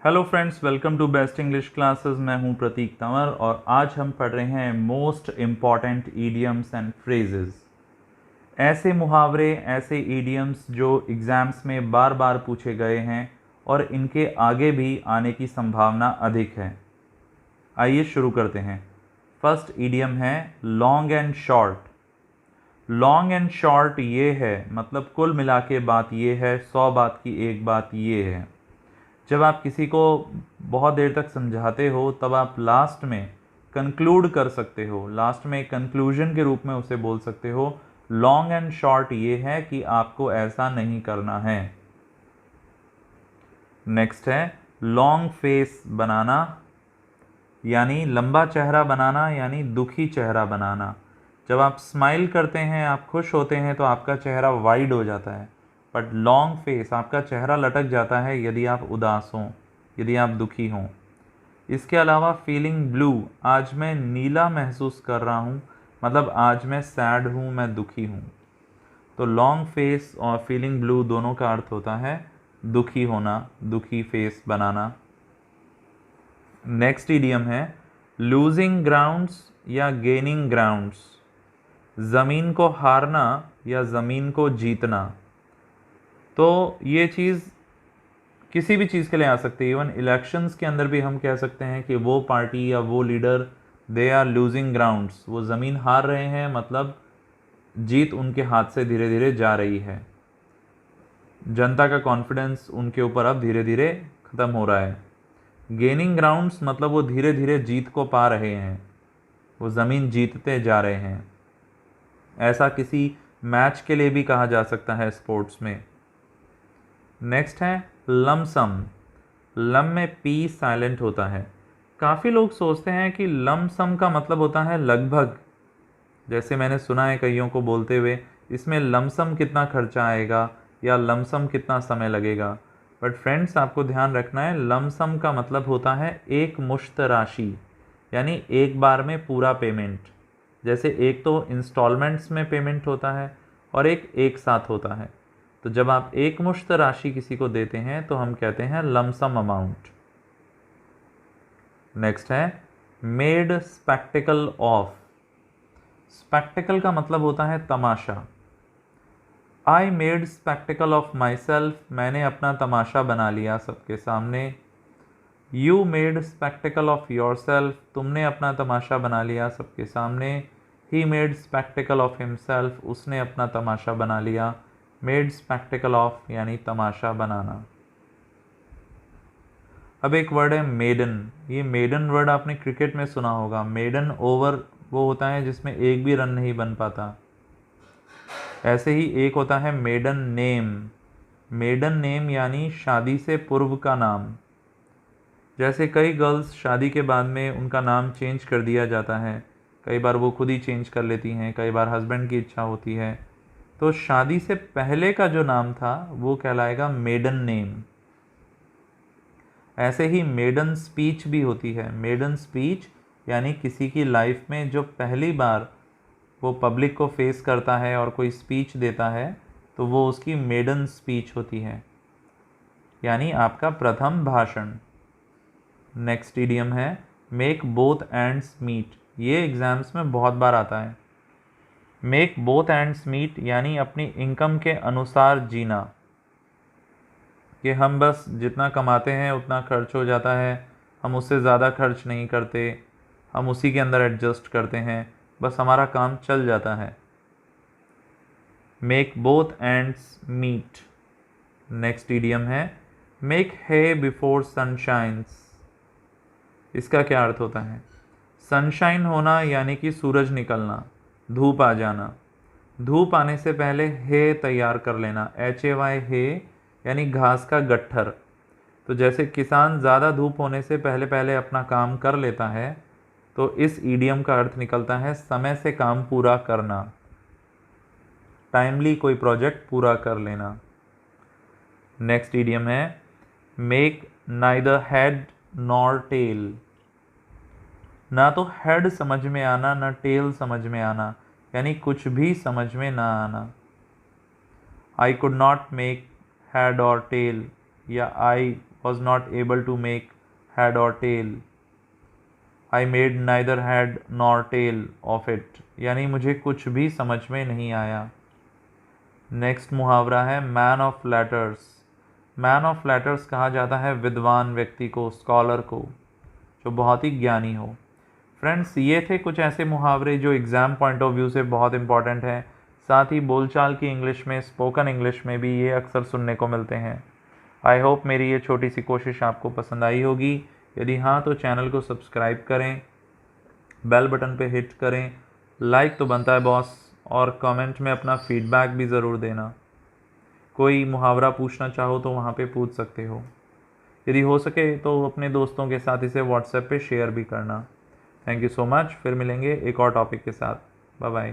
Hello friends, welcome to best English classes. मैं हूं प्रतीक तंवर और आज हम पढ़ रहे हैं most important idioms and phrases. ऐसे मुहावरे, ऐसे ईडियम्स जो एग्ज़ाम्स में बार बार पूछे गए हैं और इनके आगे भी आने की संभावना अधिक है। आइए शुरू करते हैं। फर्स्ट ईडियम है long and short. Long and short ये है, मतलब कुल मिला के बात ये है, 100 बात की एक बात ये है। जब आप किसी को बहुत देर तक समझाते हो तब आप लास्ट में कंक्लूड कर सकते हो, लास्ट में कंक्लूजन के रूप में उसे बोल सकते हो लॉन्ग एंड शॉर्ट ये है कि आपको ऐसा नहीं करना है। नेक्स्ट है लॉन्ग फेस बनाना, यानी लंबा चेहरा बनाना, यानी दुखी चेहरा बनाना। जब आप स्माइल करते हैं, आप खुश होते हैं तो आपका चेहरा वाइड हो जाता है, बट लॉन्ग फेस, आपका चेहरा लटक जाता है यदि आप उदास हों, यदि आप दुखी हों। इसके अलावा फीलिंग ब्लू, आज मैं नीला महसूस कर रहा हूँ, मतलब आज मैं सैड हूँ, मैं दुखी हूँ। तो लॉन्ग फेस और फीलिंग ब्लू दोनों का अर्थ होता है दुखी होना, दुखी फेस बनाना। नेक्स्ट इडियम है लूजिंग ग्राउंड्स या गेनिंग ग्राउंड्स। ज़मीन को हारना या ज़मीन को जीतना। तो ये चीज़ किसी भी चीज़ के लिए आ सकती है। इवन इलेक्शंस के अंदर भी हम कह सकते हैं कि वो पार्टी या वो leader they are losing grounds, वो ज़मीन हार रहे हैं, मतलब जीत उनके हाथ से धीरे धीरे जा रही है। जनता का कॉन्फिडेंस उनके ऊपर अब धीरे धीरे ख़त्म हो रहा है। गेनिंग ग्राउंड्स मतलब वो धीरे धीरे जीत को पा रहे हैं, वो ज़मीन जीतते जा रहे हैं। ऐसा किसी मैच के लिए भी कहा जा सकता है स्पोर्ट्स में। नेक्स्ट है लमसम। लम में पी साइलेंट होता है। काफ़ी लोग सोचते हैं कि लमसम का मतलब होता है लगभग, जैसे मैंने सुना है कईयों को बोलते हुए इसमें लमसम कितना खर्चा आएगा या लमसम कितना समय लगेगा। बट फ्रेंड्स, आपको ध्यान रखना है लमसम का मतलब होता है एक मुश्त राशि, यानी एक बार में पूरा पेमेंट। जैसे एक तो इंस्टॉलमेंट्स में पेमेंट होता है और एक साथ होता है। तो जब आप एक मुश्त राशि किसी को देते हैं तो हम कहते हैं लमसम अमाउंट। नेक्स्ट है मेड स्पेक्टिकल ऑफ। स्पेक्टिकल का मतलब होता है तमाशा। I made spectacle of myself, मैंने अपना तमाशा बना लिया सबके सामने। You made spectacle of yourself, तुमने अपना तमाशा बना लिया सबके सामने। He made spectacle of himself, उसने अपना तमाशा बना लिया। मेड स्पेक्टिकल ऑफ यानी तमाशा बनाना। अब एक वर्ड है मेडन। ये मेडन वर्ड आपने क्रिकेट में सुना होगा। मेडन ओवर वो होता है जिसमें एक भी रन नहीं बन पाता। ऐसे ही एक होता है मेडन नेम। मेडन नेम यानी शादी से पूर्व का नाम। जैसे कई गर्ल्स शादी के बाद में उनका नाम चेंज कर दिया जाता है, कई बार वो खुद ही चेंज कर लेती हैं, कई बार हस्बैंड की इच्छा होती है। तो शादी से पहले का जो नाम था वो कहलाएगा मेडन नेम। ऐसे ही मेडन स्पीच भी होती है। मेडन स्पीच यानी किसी की लाइफ में जो पहली बार वो पब्लिक को फेस करता है और कोई स्पीच देता है तो वो उसकी मेडन स्पीच होती है, यानी आपका प्रथम भाषण। नेक्स्ट इडियम है मेक बोथ एंड्स मीट। ये एग्ज़ाम्स में बहुत बार आता है। मेक बोथ एंड्स मीट यानी अपनी इनकम के अनुसार जीना, कि हम बस जितना कमाते हैं उतना खर्च हो जाता है, हम उससे ज़्यादा खर्च नहीं करते, हम उसी के अंदर एडजस्ट करते हैं, बस हमारा काम चल जाता है। Make both ends meet. Next idiom है मेक हे बिफोर सनशाइन्स। इसका क्या अर्थ होता है? सनशाइन होना यानी कि सूरज निकलना, धूप आ जाना। धूप आने से पहले हे तैयार कर लेना, HAY हे, यानी घास का गट्ठर। तो जैसे किसान ज़्यादा धूप होने से पहले पहले अपना काम कर लेता है, तो इस ईडियम का अर्थ निकलता है समय से काम पूरा करना, टाइमली कोई प्रोजेक्ट पूरा कर लेना। नेक्स्ट ईडियम है make neither head nor tail. ना तो हेड समझ में आना ना टेल समझ में आना, यानी कुछ भी समझ में ना आना। I could not make head or tail या I was not able to make head or tail. I made neither head nor tail of it, यानी मुझे कुछ भी समझ में नहीं आया। नेक्स्ट मुहावरा है man of letters. Man of letters कहा जाता है विद्वान व्यक्ति को, स्कॉलर को, जो बहुत ही ज्ञानी हो। फ्रेंड्स, ये थे कुछ ऐसे मुहावरे जो एग्ज़ाम पॉइंट ऑफ व्यू से बहुत इंपॉर्टेंट हैं। साथ ही बोलचाल की इंग्लिश में, स्पोकन इंग्लिश में भी ये अक्सर सुनने को मिलते हैं। आई होप मेरी ये छोटी सी कोशिश आपको पसंद आई होगी। यदि हाँ तो चैनल को सब्सक्राइब करें, बेल बटन पे हिट करें, लाइक तो बनता है बॉस, और कमेंट में अपना फीडबैक भी ज़रूर देना। कोई मुहावरा पूछना चाहो तो वहाँ पे पूछ सकते हो। यदि हो सके तो अपने दोस्तों के साथ इसे व्हाट्सएप पे शेयर भी करना। Thank you so much. फिर मिलेंगे एक और टॉपिक के साथ। Bye bye.